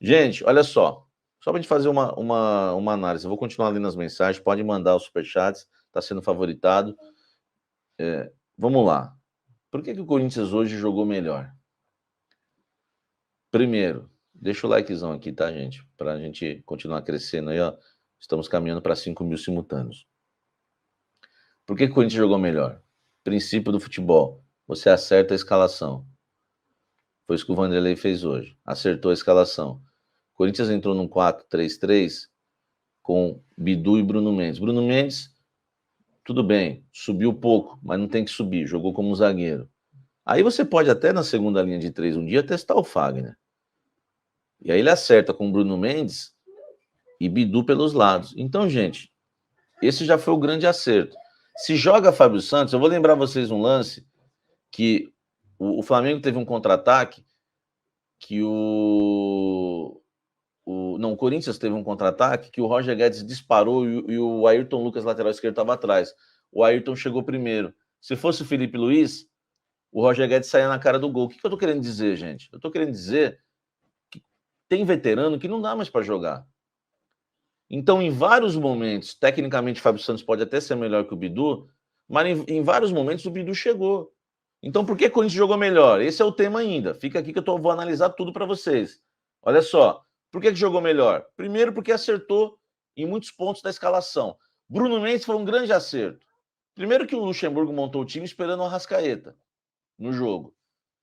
Gente, olha só. Só para a gente fazer uma análise. Eu vou continuar lendo as mensagens. Pode mandar os superchats. Está sendo favoritado. Vamos lá. Por que o Corinthians hoje jogou melhor? Primeiro, deixa o likezão aqui, tá, gente? Para a gente continuar crescendo aí, ó. Estamos caminhando para 5 mil simultâneos. Por que o Corinthians jogou melhor? Princípio do futebol. Você acerta a escalação. Foi isso que o Vanderlei fez hoje. Acertou a escalação. O Corinthians entrou num 4-3-3 com Bidu e Bruno Mendes. Bruno Mendes, tudo bem, subiu pouco, mas não tem que subir, jogou como zagueiro. Aí você pode até na segunda linha de 3 um dia testar o Fagner. E aí ele acerta com Bruno Mendes e Bidu pelos lados. Então, gente, esse já foi o grande acerto. Se joga Fábio Santos, eu vou lembrar vocês um lance que o Flamengo teve um contra-ataque que o Corinthians teve um contra-ataque que o Roger Guedes disparou e o Ayrton Lucas, lateral esquerdo, estava atrás. O Ayrton chegou primeiro. Se fosse o Felipe Luiz, o Roger Guedes saía na cara do gol. O que eu tô querendo dizer, gente? Eu tô querendo dizer que tem veterano que não dá mais para jogar. Então, em vários momentos, tecnicamente, o Fábio Santos pode até ser melhor que o Bidu, mas em vários momentos o Bidu chegou. Então, por que o Corinthians jogou melhor? Esse é o tema ainda. Fica aqui que vou analisar tudo para vocês. Olha só. Por que jogou melhor? Primeiro, porque acertou em muitos pontos da escalação. Bruno Mendes foi um grande acerto. Primeiro que o Luxemburgo montou o time esperando o Arrascaeta no jogo.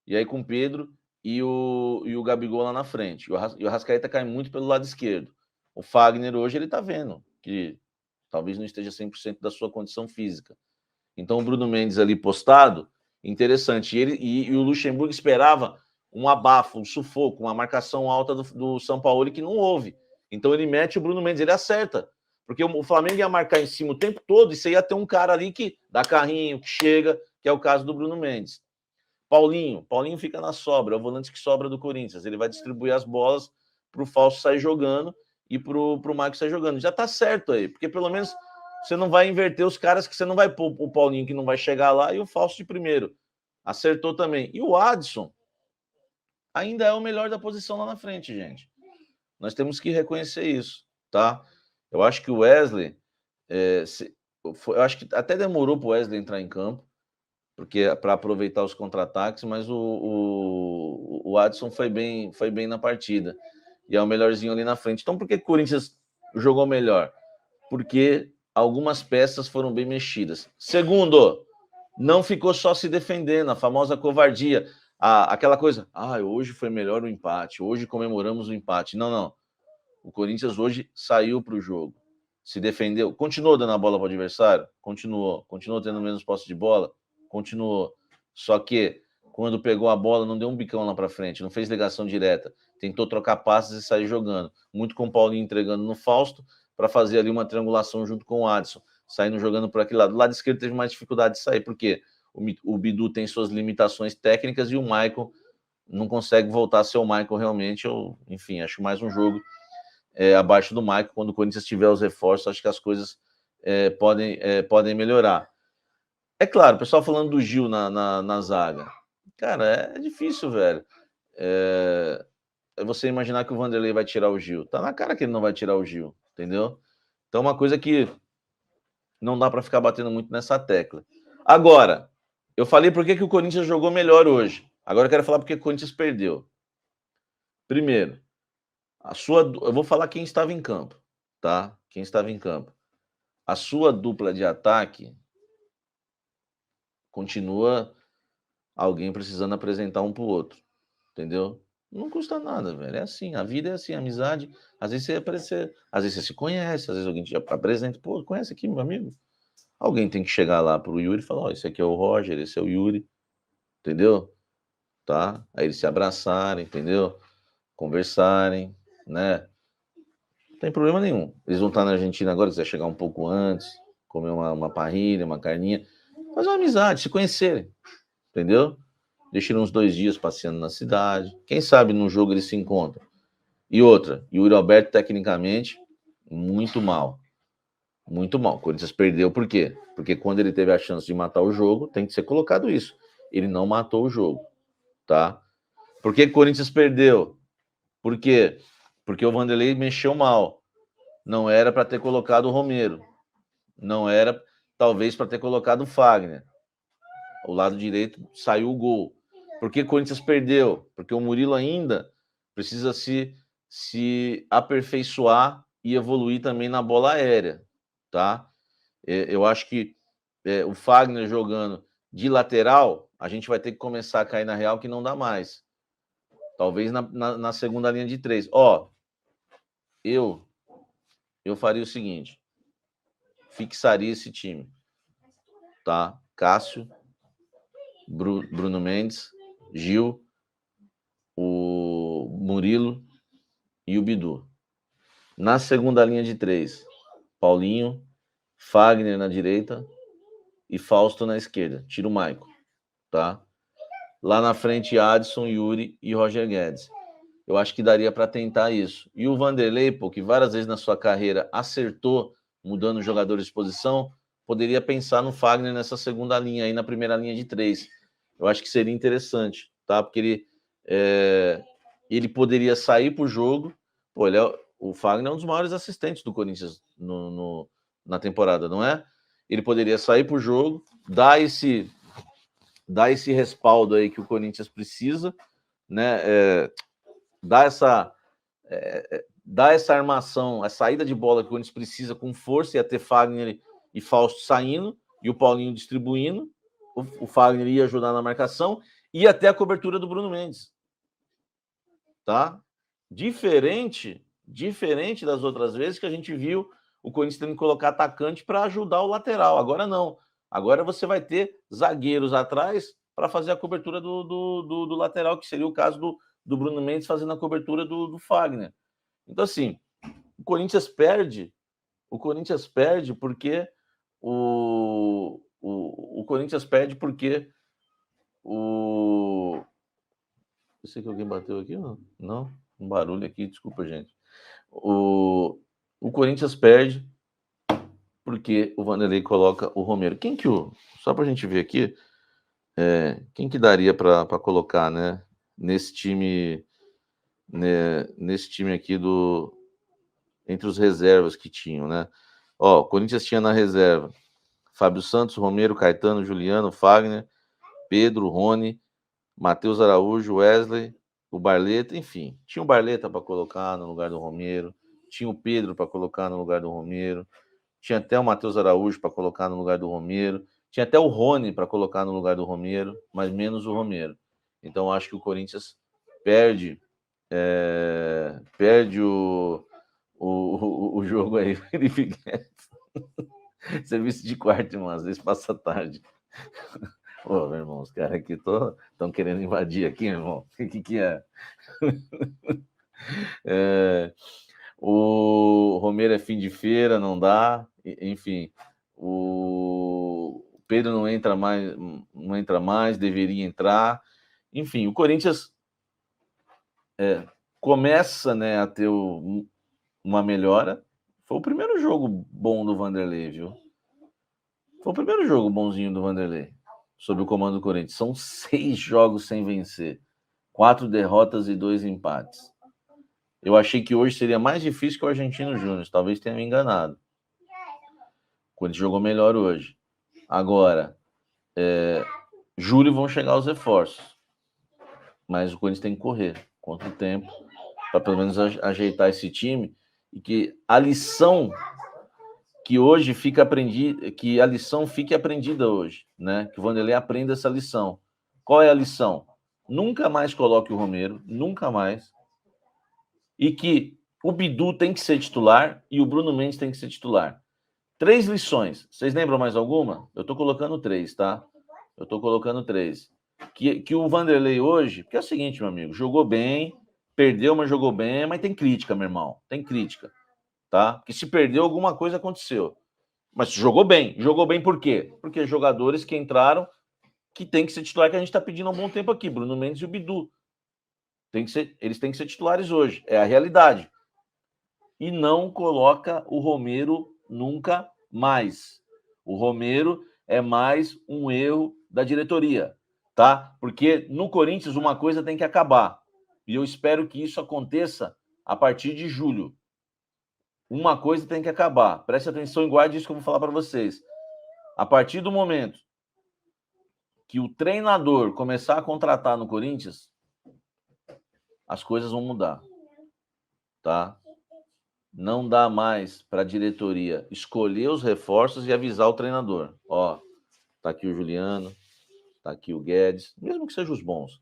E aí com o Pedro e o Gabigol lá na frente. E o Arrascaeta cai muito pelo lado esquerdo. O Fagner hoje ele tá vendo que talvez não esteja 100% da sua condição física. Então o Bruno Mendes ali postado, interessante. E o Luxemburgo esperava um abafo, um sufoco, uma marcação alta do São Paulo que não houve. Então ele mete o Bruno Mendes, ele acerta. Porque o Flamengo ia marcar em cima o tempo todo e você ia ter um cara ali que dá carrinho, que chega, que é o caso do Bruno Mendes. Paulinho fica na sobra, é o volante que sobra do Corinthians. Ele vai distribuir as bolas para o Falso sair jogando e para o Marcos sair jogando. Já tá certo aí, porque pelo menos você não vai inverter os caras que você não vai pôr o Paulinho que não vai chegar lá e o Falso de primeiro. Acertou também. E o Adson ainda é o melhor da posição lá na frente, gente. Nós temos que reconhecer isso, tá? Eu acho que o Wesley, eu acho que até demorou para o Wesley entrar em campo, porque para aproveitar os contra-ataques, mas o Adson foi bem na partida. E é o melhorzinho ali na frente. Então, por que o Corinthians jogou melhor? Porque algumas peças foram bem mexidas. Segundo, não ficou só se defendendo, a famosa covardia. Aquela coisa, hoje foi melhor o empate, hoje comemoramos o empate. Não. O Corinthians hoje saiu para o jogo, se defendeu, continuou dando a bola para o adversário? Continuou tendo menos posse de bola? Continuou. Só que quando pegou a bola, não deu um bicão lá para frente, não fez ligação direta, tentou trocar passes e sair jogando. Muito com o Paulinho entregando no Fausto para fazer ali uma triangulação junto com o Adson, saindo jogando por aquele lado. O lado esquerdo teve mais dificuldade de sair, porque o Bidu tem suas limitações técnicas e o Maicon não consegue voltar a ser o Maicon realmente. Enfim, acho mais um jogo abaixo do Maicon. Quando o Corinthians tiver os reforços, acho que as coisas podem melhorar. É claro, o pessoal falando do Gil na zaga. Cara, é difícil, velho. É você imaginar que o Vanderlei vai tirar o Gil. Tá na cara que ele não vai tirar o Gil, entendeu? Então, uma coisa que não dá para ficar batendo muito nessa tecla. Agora, eu falei por que o Corinthians jogou melhor hoje. Agora eu quero falar por que o Corinthians perdeu. Primeiro, eu vou falar quem estava em campo, tá? Quem estava em campo. A sua dupla de ataque continua alguém precisando apresentar um pro outro, entendeu? Não custa nada, velho. É assim, a vida é assim, a amizade. Às vezes você aparece, às vezes você se conhece, às vezes alguém te apresenta, pô, conhece aqui, meu amigo? Alguém tem que chegar lá pro Yuri e falar, ó, esse aqui é o Roger, esse é o Yuri, entendeu? Tá? Aí eles se abraçarem, entendeu? Conversarem, né? Não tem problema nenhum. Eles vão estar na Argentina agora, quiser chegar um pouco antes, comer uma parrilha, uma carninha, fazer uma amizade, se conhecerem, entendeu? Deixem uns 2 dias passeando na cidade. Quem sabe no jogo eles se encontram. E outra, Yuri Alberto, tecnicamente, muito mal. Muito mal. O Corinthians perdeu por quê? Porque quando ele teve a chance de matar o jogo, tem que ser colocado isso. Ele não matou o jogo, tá? Por que o Corinthians perdeu? Porque porque o Vanderlei mexeu mal. Não era para ter colocado o Romero. Não era, talvez, para ter colocado o Fagner. O lado direito saiu o gol. Por que o Corinthians perdeu? Porque o Murilo ainda precisa se aperfeiçoar e evoluir também na bola aérea, tá? Eu acho que o Fagner jogando de lateral, a gente vai ter que começar a cair na real que não dá mais. Talvez na segunda linha de 3. Eu faria o seguinte, fixaria esse time, tá? Cássio, Bruno Mendes, Gil, o Murilo e o Bidu. Na segunda linha de 3, Paulinho, Fagner na direita e Fausto na esquerda. Tira o Maico, tá? Lá na frente, Adson, Yuri e Roger Guedes. Eu acho que daria para tentar isso. E o Vanderlei, pô, que várias vezes na sua carreira acertou mudando jogadores de posição, poderia pensar no Fagner nessa segunda linha aí, na primeira linha de 3. Eu acho que seria interessante, tá? Porque ele poderia sair para o jogo. Pô, o Fagner é um dos maiores assistentes do Corinthians na temporada, não é? Ele poderia sair para o jogo, dar esse respaldo aí que o Corinthians precisa, né? Dar essa armação, a saída de bola que o Corinthians precisa com força, ia ter Fagner e Fausto saindo e o Paulinho distribuindo. O Fagner ia ajudar na marcação e até a cobertura do Bruno Mendes. Tá? Diferente das outras vezes que a gente viu o Corinthians tendo que colocar atacante para ajudar o lateral. Agora não. Agora você vai ter zagueiros atrás para fazer a cobertura do lateral, que seria o caso do Bruno Mendes fazendo a cobertura do Fagner. Então, assim, o Corinthians perde porque o Corinthians perde porque eu sei que alguém bateu aqui, não? Um barulho aqui, desculpa, gente. O Corinthians perde porque o Vanderlei coloca o Romero. Só pra gente ver aqui, quem que daria para colocar, né? Nesse time aqui entre os reservas que tinham, né? O Corinthians tinha na reserva Fábio Santos, Romero, Caetano, Juliano, Fagner, Pedro, Rony, Matheus Araújo, Wesley, o Barleta, enfim. Tinha o Barleta para colocar no lugar do Romero, tinha o Pedro para colocar no lugar do Romero, tinha até o Matheus Araújo para colocar no lugar do Romero, tinha até o Rony para colocar no lugar do Romero, mas menos o Romero. Então, acho que o Corinthians perde o jogo aí, Felipe Guedes. Serviço de quarto, irmão, às vezes passa tarde. Ô, meu irmão, os caras aqui estão querendo invadir aqui, meu irmão. O que é? O Romero é fim de feira, não dá. Enfim, o Pedro não entra mais, deveria entrar. Enfim, o Corinthians começa, né, a ter uma melhora. Foi o primeiro jogo bom do Vanderlei, viu? Foi o primeiro jogo bonzinho do Vanderlei, sob o comando do Corinthians. São 6 jogos sem vencer, 4 derrotas e 2 empates. Eu achei que hoje seria mais difícil que o Argentino Júnior, talvez tenha me enganado. O Corinthians jogou melhor hoje. Agora, julho vão chegar os reforços, mas o Corinthians tem que correr contra o tempo para pelo menos ajeitar esse time e que a lição que hoje fica aprendida, que a lição fique aprendida hoje, né? Que o Vanderlei aprenda essa lição. Qual é a lição? Nunca mais coloque o Romero, nunca mais. E que o Bidu tem que ser titular e o Bruno Mendes tem que ser titular. 3 lições. Vocês lembram mais alguma? Eu tô colocando 3, tá? Eu tô colocando 3. Que o Vanderlei hoje, porque é o seguinte, meu amigo, jogou bem, perdeu, mas jogou bem, mas tem crítica, meu irmão. Tem crítica. Tá? Porque se perdeu, alguma coisa aconteceu. Mas jogou bem. Jogou bem por quê? Porque jogadores que entraram que tem que ser titular, que a gente está pedindo há um bom tempo aqui, Bruno Mendes e o Bidu. Eles têm que ser titulares hoje. É a realidade. E não coloca o Romero nunca mais. O Romero é mais um erro da diretoria, tá? Porque no Corinthians uma coisa tem que acabar. E eu espero que isso aconteça a partir de julho. Uma coisa tem que acabar. Preste atenção e guarde isso que eu vou falar para vocês. A partir do momento que o treinador começar a contratar no Corinthians, as coisas vão mudar, tá? Não dá mais para a diretoria escolher os reforços e avisar o treinador. Ó, tá aqui o Juliano, tá aqui o Guedes, mesmo que sejam os bons.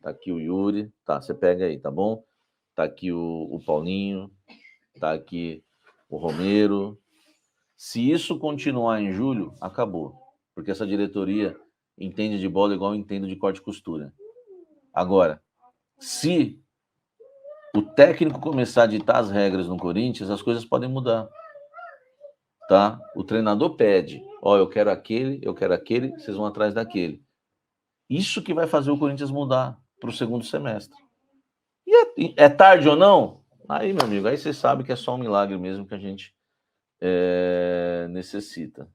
Tá aqui o Yuri, tá, você pega aí, tá bom? Tá aqui o Paulinho, tá aqui o Romero. Se isso continuar em julho, acabou. Porque essa diretoria entende de bola igual eu entendo de corte e costura. Agora, se o técnico começar a ditar as regras no Corinthians, as coisas podem mudar. Tá? O treinador pede, ó, eu quero aquele, vocês vão atrás daquele. Isso que vai fazer o Corinthians mudar para o segundo semestre. E é tarde ou não? Aí, meu amigo, aí você sabe que é só um milagre mesmo que a gente necessita.